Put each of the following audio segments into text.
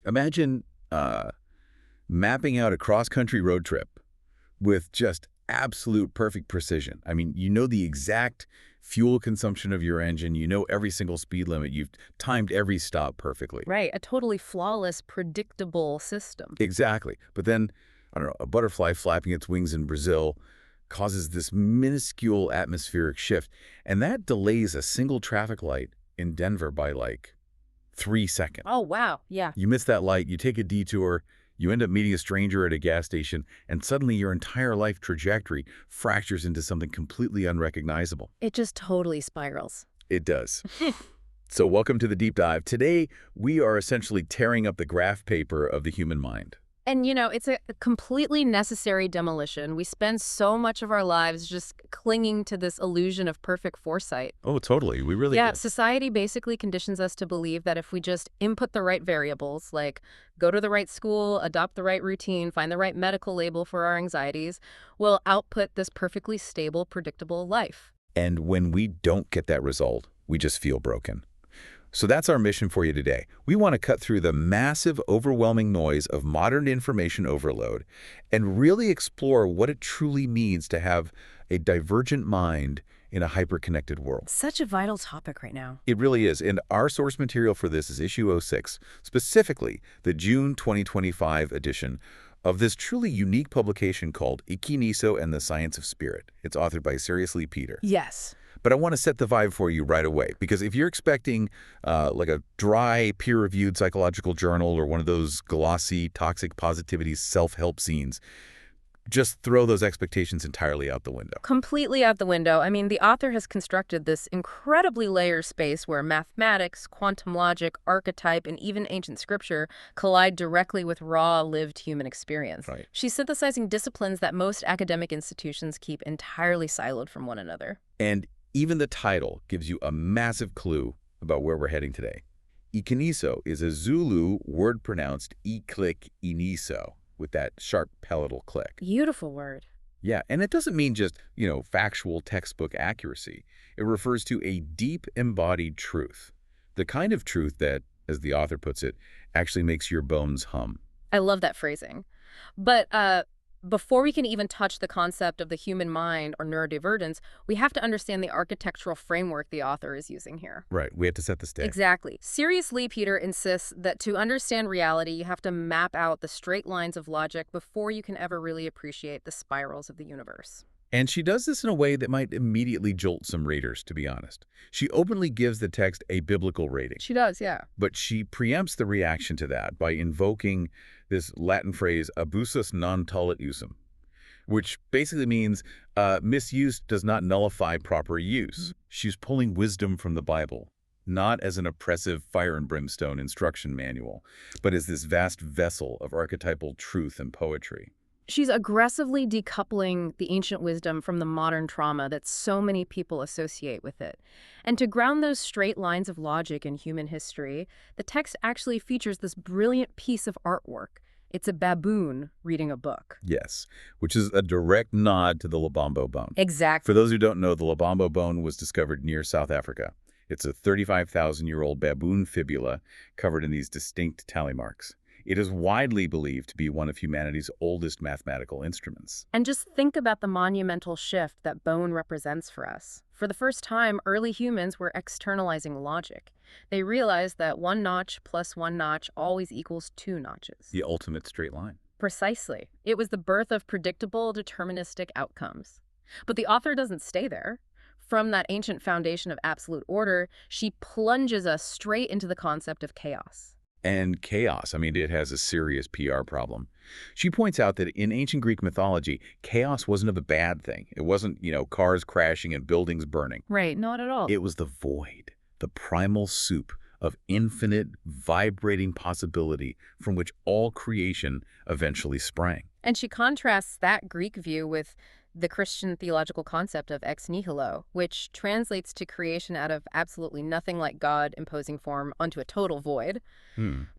Imagine mapping out a cross-country road trip with just absolute perfect precision. I mean, you know the exact fuel consumption of your engine. You know every single speed limit. You've timed every stop perfectly. Right, a totally flawless, predictable system. Exactly. But then, I don't know, a butterfly flapping its wings in Brazil causes this minuscule atmospheric shift, and that delays a single traffic light in Denver by like 3 seconds. Oh, wow, yeah. You miss that light, you take a detour, you end up meeting a stranger at a gas station, and suddenly your entire life trajectory fractures into something completely unrecognizable. It just totally spirals. It does. So welcome to the deep dive. Today, we are essentially tearing up the graph paper of the human mind. And, it's a completely necessary demolition. We spend so much of our lives just clinging to this illusion of perfect foresight. Oh, totally. We really Yeah, do. society basically conditions us to believe that if we just input the right variables, like go to the right school, adopt the right routine, find the right medical label for our anxieties, we'll output this perfectly stable, predictable life. And when we don't get that result, we just feel broken. So that's our mission for you today. We want to cut through the massive, overwhelming noise of modern information overload and really explore what it truly means to have a divergent mind in a hyper-connected world. Such a vital topic right now. It really is, and our source material for this is issue '06, specifically the June 2025 edition of this truly unique publication called Ikiniso and the Science of Spirit. It's authored by Seriously Peter. Yes. But I want to set the vibe for you right away, because if you're expecting like a dry, peer-reviewed psychological journal or one of those glossy, toxic positivity self-help scenes, just throw those expectations entirely out the window. Completely out the window. I mean, the author has constructed this incredibly layered space where mathematics, quantum logic, archetype, and even ancient scripture collide directly with raw, lived human experience. Right. She's synthesizing disciplines that most academic institutions keep entirely siloed from one another. And even the title gives you a massive clue about where we're heading today. Ikiniso is a Zulu word pronounced e-click iniso, with that sharp palatal click. Beautiful word. Yeah, and it doesn't mean just, factual textbook accuracy. It refers to a deep embodied truth. The kind of truth that, as the author puts it, actually makes your bones hum. I love that phrasing. But before we can even touch the concept of the human mind or neurodivergence, we have to understand the architectural framework the author is using here. Right, we have to set the stage. Exactly. Seriously, Peter insists that to understand reality, you have to map out the straight lines of logic before you can ever really appreciate the spirals of the universe. And she does this in a way that might immediately jolt some readers, to be honest. She openly gives the text a biblical rating. She does, yeah. But she preempts the reaction to that by invoking this Latin phrase, abusus non tollit usum, which basically means misuse does not nullify proper use. She's pulling wisdom from the Bible, not as an oppressive fire and brimstone instruction manual, but as this vast vessel of archetypal truth and poetry. She's aggressively decoupling the ancient wisdom from the modern trauma that so many people associate with it. And to ground those straight lines of logic in human history, the text actually features this brilliant piece of artwork. It's a baboon reading a book. Yes, which is a direct nod to the Lubombo bone. Exactly. For those who don't know, the Lubombo bone was discovered near South Africa. It's a 35,000-year-old baboon fibula covered in these distinct tally marks. It is widely believed to be one of humanity's oldest mathematical instruments. And just think about the monumental shift that bone represents for us. For the first time, early humans were externalizing logic. They realized that 1 notch plus 1 notch always equals 2 notches. The ultimate straight line. Precisely. It was the birth of predictable, deterministic outcomes. But the author doesn't stay there. From that ancient foundation of absolute order, she plunges us straight into the concept of chaos. And chaos, it has a serious PR problem. She points out that in ancient Greek mythology, chaos wasn't a bad thing. It wasn't, cars crashing and buildings burning. Right, not at all. It was the void, the primal soup of infinite, vibrating possibility from which all creation eventually sprang. And she contrasts that Greek view with the Christian theological concept of ex nihilo, which translates to creation out of absolutely nothing like God imposing form onto a total void.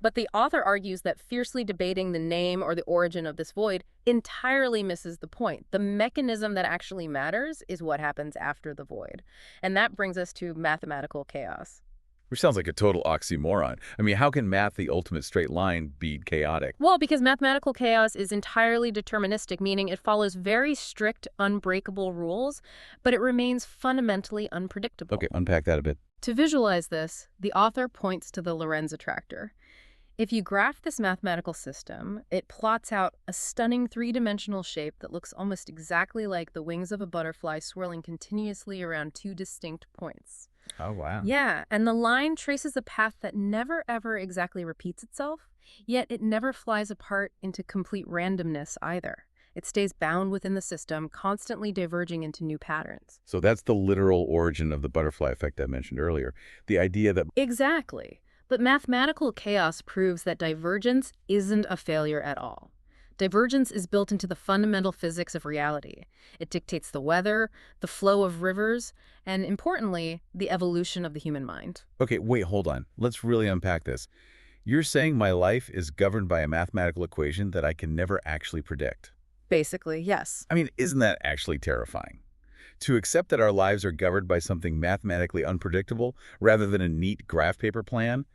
But the author argues that fiercely debating the name or the origin of this void entirely misses the point. The mechanism that actually matters is what happens after the void. And that brings us to mathematical chaos. Which sounds like a total oxymoron. I mean, how can math, the ultimate straight line, be chaotic? Well, because mathematical chaos is entirely deterministic, meaning it follows very strict, unbreakable rules, but it remains fundamentally unpredictable. Okay, unpack that a bit. To visualize this, the author points to the Lorenz attractor. If you graph this mathematical system, it plots out a stunning three-dimensional shape that looks almost exactly like the wings of a butterfly swirling continuously around two distinct points. Oh, wow. Yeah, and the line traces a path that never ever exactly repeats itself, yet it never flies apart into complete randomness either. It stays bound within the system, constantly diverging into new patterns. So that's the literal origin of the butterfly effect I mentioned earlier. The idea that Exactly. But mathematical chaos proves that divergence isn't a failure at all. Divergence is built into the fundamental physics of reality. It dictates the weather, the flow of rivers, and importantly, the evolution of the human mind. Okay, wait, hold on. Let's really unpack this. You're saying my life is governed by a mathematical equation that I can never actually predict. Basically, yes. I mean, isn't that actually terrifying? To accept that our lives are governed by something mathematically unpredictable rather than a neat graph paper plan,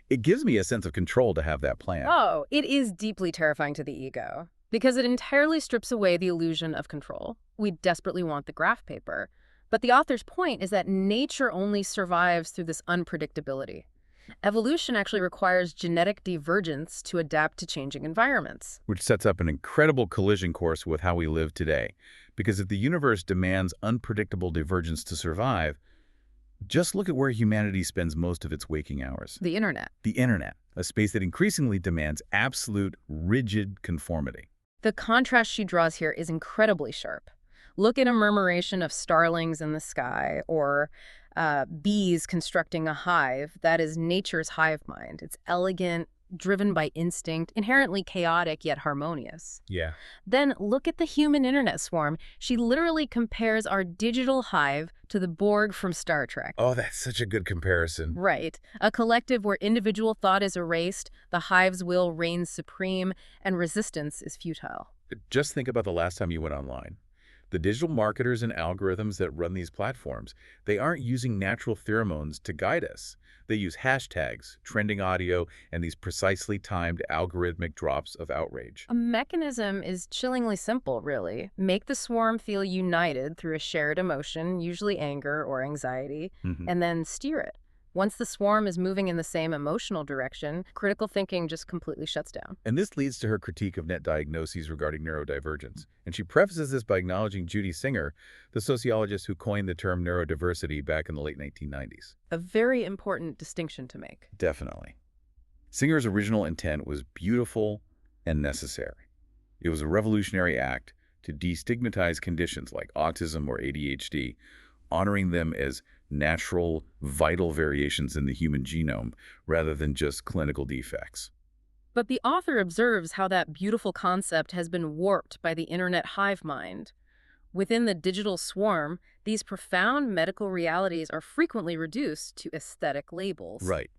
it gives me a sense of control to have that plan. Oh, it is deeply terrifying to the ego, because it entirely strips away the illusion of control. We desperately want the graph paper. But the author's point is that nature only survives through this unpredictability. Evolution actually requires genetic divergence to adapt to changing environments. Which sets up an incredible collision course with how we live today. Because if the universe demands unpredictable divergence to survive, just look at where humanity spends most of its waking hours. The internet. The internet, a space that increasingly demands absolute, rigid conformity. The contrast she draws here is incredibly sharp. Look at a murmuration of starlings in the sky, or bees constructing a hive. That is nature's hive mind. It's elegant, driven by instinct, inherently chaotic yet harmonious. Yeah. Then look at the human internet swarm. She literally compares our digital hive to the Borg from Star Trek. Oh, that's such a good comparison. Right. A collective where individual thought is erased, the hive's will reigns supreme, and resistance is futile. Just think about the last time you went online. The digital marketers and algorithms that run these platforms, they aren't using natural pheromones to guide us. They use hashtags, trending audio, and these precisely timed algorithmic drops of outrage. A mechanism is chillingly simple, really. Make the swarm feel united through a shared emotion, usually anger or anxiety, and then steer it. Once the swarm is moving in the same emotional direction, critical thinking just completely shuts down. And this leads to her critique of net diagnoses regarding neurodivergence. And she prefaces this by acknowledging Judy Singer, the sociologist who coined the term neurodiversity back in the late 1990s. A very important distinction to make. Definitely. Singer's original intent was beautiful and necessary. It was a revolutionary act to destigmatize conditions like autism or ADHD, honoring them as natural, vital variations in the human genome rather than just clinical defects. But the author observes how that beautiful concept has been warped by the internet hive mind. Within the digital swarm, these profound medical realities are frequently reduced to aesthetic labels. Right.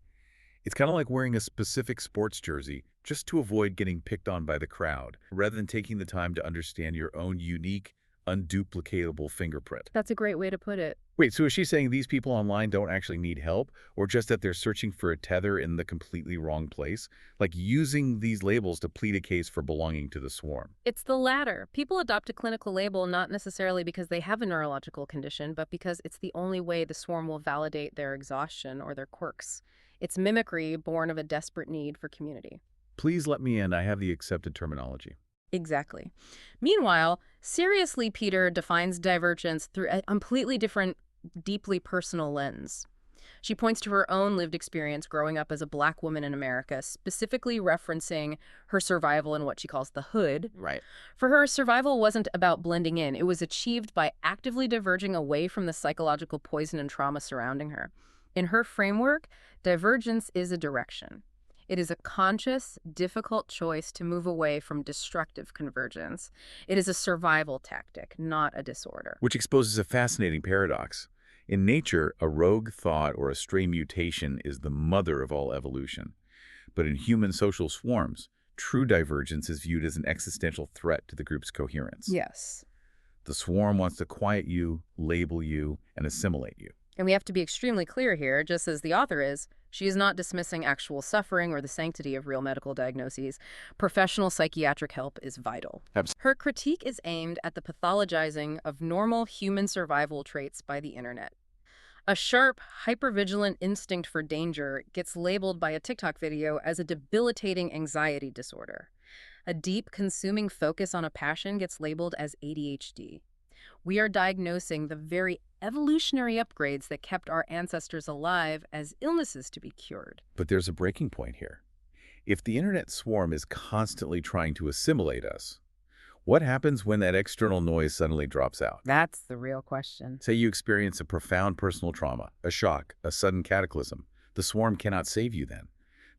It's kind of like wearing a specific sports jersey just to avoid getting picked on by the crowd, rather than taking the time to understand your own unique, unduplicatable fingerprint. That's a great way to put it. Wait, so is she saying these people online don't actually need help, or just that they're searching for a tether in the completely wrong place? Like using these labels to plead a case for belonging to the swarm? It's the latter. People adopt a clinical label not necessarily because they have a neurological condition, but because it's the only way the swarm will validate their exhaustion or their quirks. It's mimicry born of a desperate need for community. Please let me in. I have the accepted terminology. Exactly. Meanwhile, Seriously Peter defines divergence through a completely different, deeply personal lens. She points to her own lived experience growing up as a Black woman in America, specifically referencing her survival in what she calls the hood. Right. For her, survival wasn't about blending in. It was achieved by actively diverging away from the psychological poison and trauma surrounding her. In her framework, divergence is a direction. It is a conscious, difficult choice to move away from destructive convergence. It is a survival tactic, not a disorder. Which exposes a fascinating paradox. In nature, a rogue thought or a stray mutation is the mother of all evolution. But in human social swarms, true divergence is viewed as an existential threat to the group's coherence. Yes. The swarm wants to quiet you, label you, and assimilate you. And we have to be extremely clear here, just as the author is, she is not dismissing actual suffering or the sanctity of real medical diagnoses. Professional psychiatric help is vital. Her critique is aimed at the pathologizing of normal human survival traits by the internet. A sharp, hypervigilant instinct for danger gets labeled by a TikTok video as a debilitating anxiety disorder. A deep, consuming focus on a passion gets labeled as ADHD. We are diagnosing the very evolutionary upgrades that kept our ancestors alive as illnesses to be cured. But there's a breaking point here. If the internet swarm is constantly trying to assimilate us, what happens when that external noise suddenly drops out? That's the real question. Say you experience a profound personal trauma, a shock, a sudden cataclysm. The swarm cannot save you then.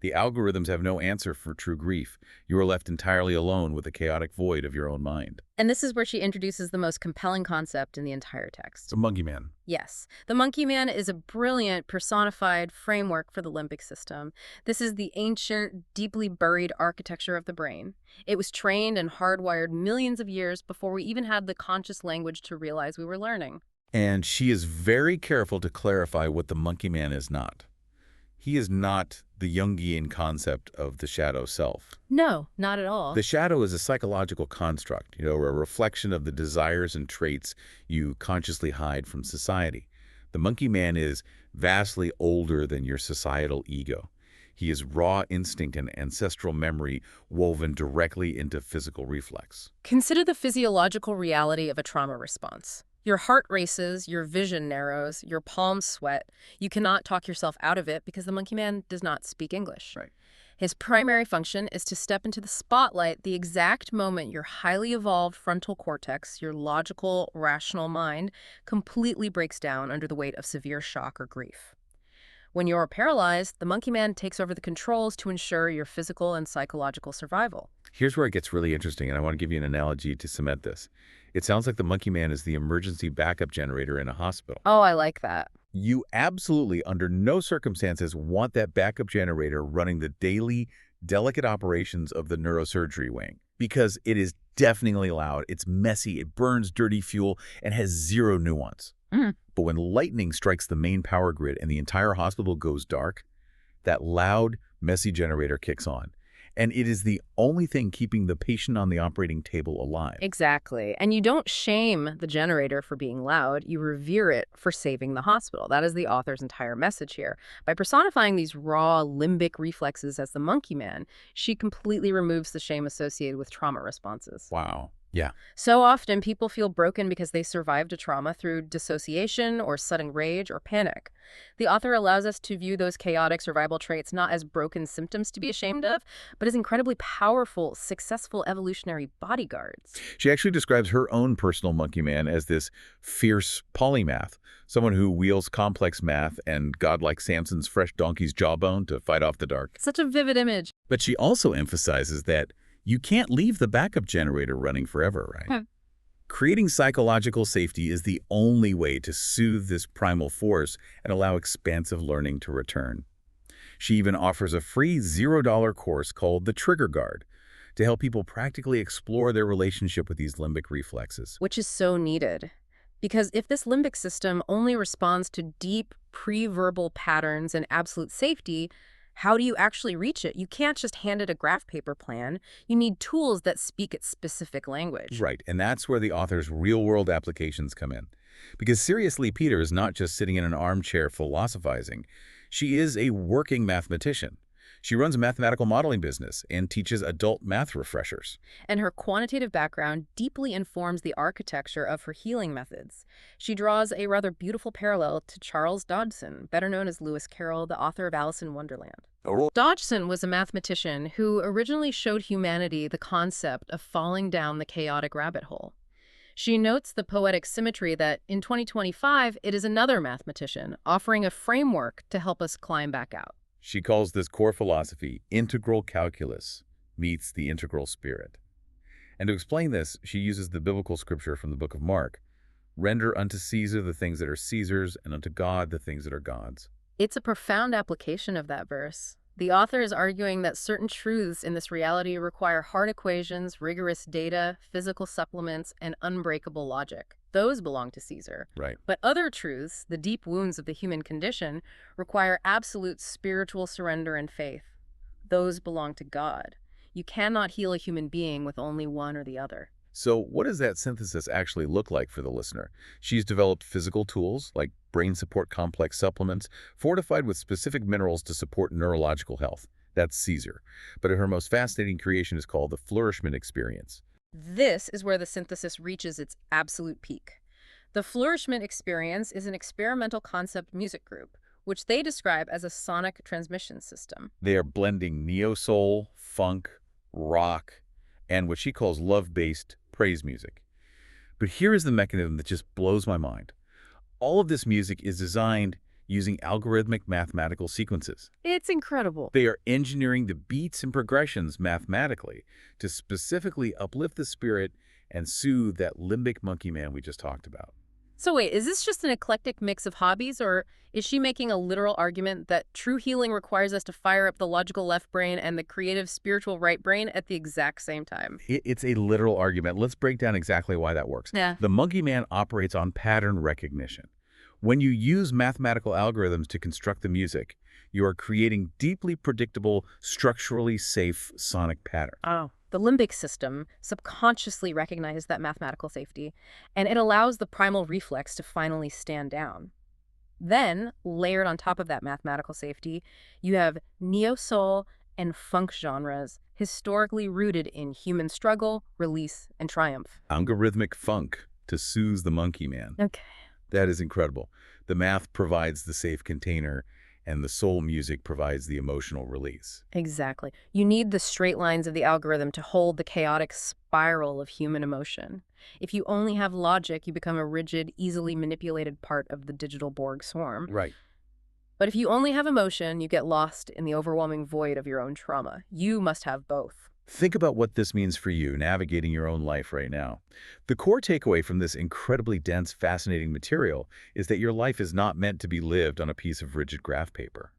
The algorithms have no answer for true grief. You are left entirely alone with the chaotic void of your own mind. And this is where she introduces the most compelling concept in the entire text. The monkey man. Yes, the monkey man is a brilliant personified framework for the limbic system. This is the ancient, deeply buried architecture of the brain. It was trained and hardwired millions of years before we even had the conscious language to realize we were learning. And she is very careful to clarify what the monkey man is not. He is not the Jungian concept of the shadow self. No, not at all. The shadow is a psychological construct, a reflection of the desires and traits you consciously hide from society. The monkey man is vastly older than your societal ego. He is raw instinct and ancestral memory woven directly into physical reflex. Consider the physiological reality of a trauma response. Your heart races, your vision narrows, your palms sweat. You cannot talk yourself out of it because the monkey man does not speak English. Right. His primary function is to step into the spotlight the exact moment your highly evolved frontal cortex, your logical, rational mind, completely breaks down under the weight of severe shock or grief. When you're paralyzed, the monkey man takes over the controls to ensure your physical and psychological survival. Here's where it gets really interesting, and I want to give you an analogy to cement this. It sounds like the monkey man is the emergency backup generator in a hospital. Oh, I like that. You absolutely, under no circumstances, want that backup generator running the daily, delicate operations of the neurosurgery wing, because it is deafeningly loud, it's messy, it burns dirty fuel, and has zero nuance. But when lightning strikes the main power grid and the entire hospital goes dark, that loud, messy generator kicks on. And it is the only thing keeping the patient on the operating table alive. Exactly. And you don't shame the generator for being loud. You revere it for saving the hospital. That is the author's entire message here. By personifying these raw limbic reflexes as the monkey man, she completely removes the shame associated with trauma responses. Wow. Yeah. So often people feel broken because they survived a trauma through dissociation or sudden rage or panic. The author allows us to view those chaotic survival traits not as broken symptoms to be ashamed of, but as incredibly powerful, successful evolutionary bodyguards. She actually describes her own personal monkey man as this fierce polymath, someone who wields complex math and godlike Samson's fresh donkey's jawbone to fight off the dark. Such a vivid image. But she also emphasizes that you can't leave the backup generator running forever, right? Creating psychological safety is the only way to soothe this primal force and allow expansive learning to return. She even offers a free $0 course called The Trigger Guard to help people practically explore their relationship with these limbic reflexes. Which is so needed. Because if this limbic system only responds to deep, pre-verbal patterns and absolute safety, how do you actually reach it? You can't just hand it a graph paper plan. You need tools that speak its specific language. Right, and that's where the author's real-world applications come in. Because seriously, Peter is not just sitting in an armchair philosophizing. She is a working mathematician. She runs a mathematical modeling business and teaches adult math refreshers. And her quantitative background deeply informs the architecture of her healing methods. She draws a rather beautiful parallel to Charles Dodgson, better known as Lewis Carroll, the author of Alice in Wonderland. Dodgson was a mathematician who originally showed humanity the concept of falling down the chaotic rabbit hole. She notes the poetic symmetry that, in 2025, it is another mathematician offering a framework to help us climb back out. She calls this core philosophy integral calculus meets the integral spirit. And to explain this, she uses the biblical scripture from the book of Mark, render unto Caesar the things that are Caesar's, and unto God the things that are God's. It's a profound application of that verse. The author is arguing that certain truths in this reality require hard equations, rigorous data, physical supplements, and unbreakable logic. Those belong to Caesar. Right. But other truths, the deep wounds of the human condition, require absolute spiritual surrender and faith. Those belong to God. You cannot heal a human being with only one or the other. So what does that synthesis actually look like for the listener? She's developed physical tools like brain support complex supplements fortified with specific minerals to support neurological health. That's Caesar. But her most fascinating creation is called the flourishment experience. This is where the synthesis reaches its absolute peak. The Flourishment Experience is an experimental concept music group, which they describe as a sonic transmission system. They are blending neo-soul, funk, rock, and what she calls love-based praise music. But here is the mechanism that just blows my mind. All of this music is designed using algorithmic mathematical sequences. It's incredible. They are engineering the beats and progressions mathematically to specifically uplift the spirit and soothe that limbic monkey man we just talked about. So wait, is this just an eclectic mix of hobbies, or is she making a literal argument that true healing requires us to fire up the logical left brain and the creative spiritual right brain at the exact same time? It's a literal argument. Let's break down exactly why that works. Yeah. The monkey man operates on pattern recognition. When you use mathematical algorithms to construct the music, you are creating deeply predictable, structurally safe sonic patterns. Oh. The limbic system subconsciously recognizes that mathematical safety, and it allows the primal reflex to finally stand down. Then, layered on top of that mathematical safety, you have neo-soul and funk genres historically rooted in human struggle, release, and triumph. Algorithmic funk to soothe the monkey man. Okay. That is incredible. The math provides the safe container, and the soul music provides the emotional release. Exactly. You need the straight lines of the algorithm to hold the chaotic spiral of human emotion. If you only have logic, you become a rigid, easily manipulated part of the digital Borg swarm. Right. But if you only have emotion, you get lost in the overwhelming void of your own trauma. You must have both. Think about what this means for you navigating your own life right now. The core takeaway from this incredibly dense, fascinating material is that your life is not meant to be lived on a piece of rigid graph paper.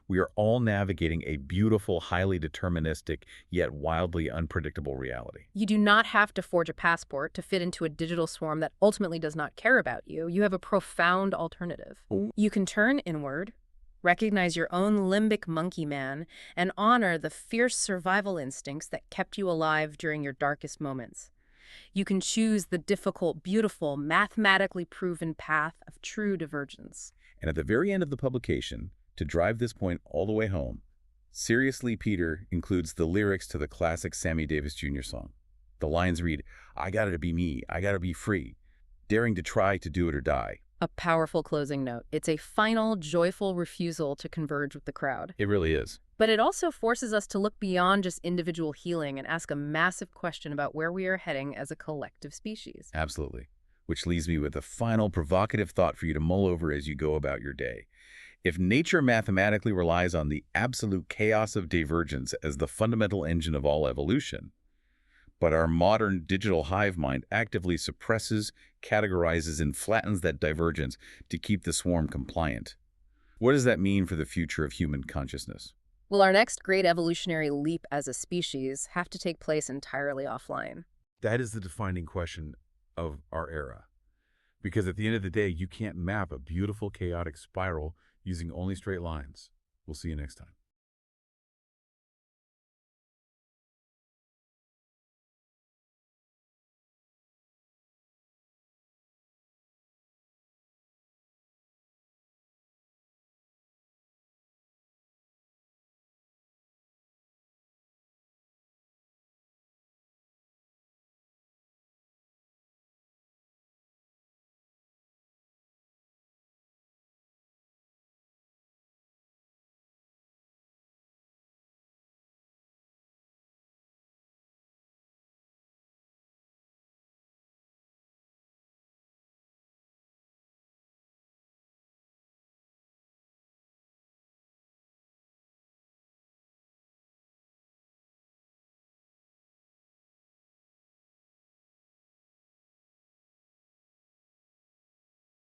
We are all navigating a beautiful, highly deterministic, yet wildly unpredictable reality. You do not have to forge a passport to fit into a digital swarm that ultimately does not care about you. You have a profound alternative. You can turn inward, recognize your own limbic monkey man, and honor the fierce survival instincts that kept you alive during your darkest moments. You can choose the difficult, beautiful, mathematically proven path of true divergence. And at the very end of the publication, to drive this point all the way home, Seriously Peter includes the lyrics to the classic Sammy Davis Jr. song. The lines read, "I gotta be me, I gotta be free, daring to try to do it or die." A powerful closing note. It's a final, joyful refusal to converge with the crowd. It really is. But it also forces us to look beyond just individual healing and ask a massive question about where we are heading as a collective species. Absolutely. Which leaves me with a final provocative thought for you to mull over as you go about your day. If nature mathematically relies on the absolute chaos of divergence as the fundamental engine of all evolution, but our modern digital hive mind actively suppresses, categorizes, and flattens that divergence to keep the swarm compliant, what does that mean for the future of human consciousness? Will our next great evolutionary leap as a species have to take place entirely offline? That is the defining question of our era. Because at the end of the day, you can't map a beautiful, chaotic spiral using only straight lines. We'll see you next time.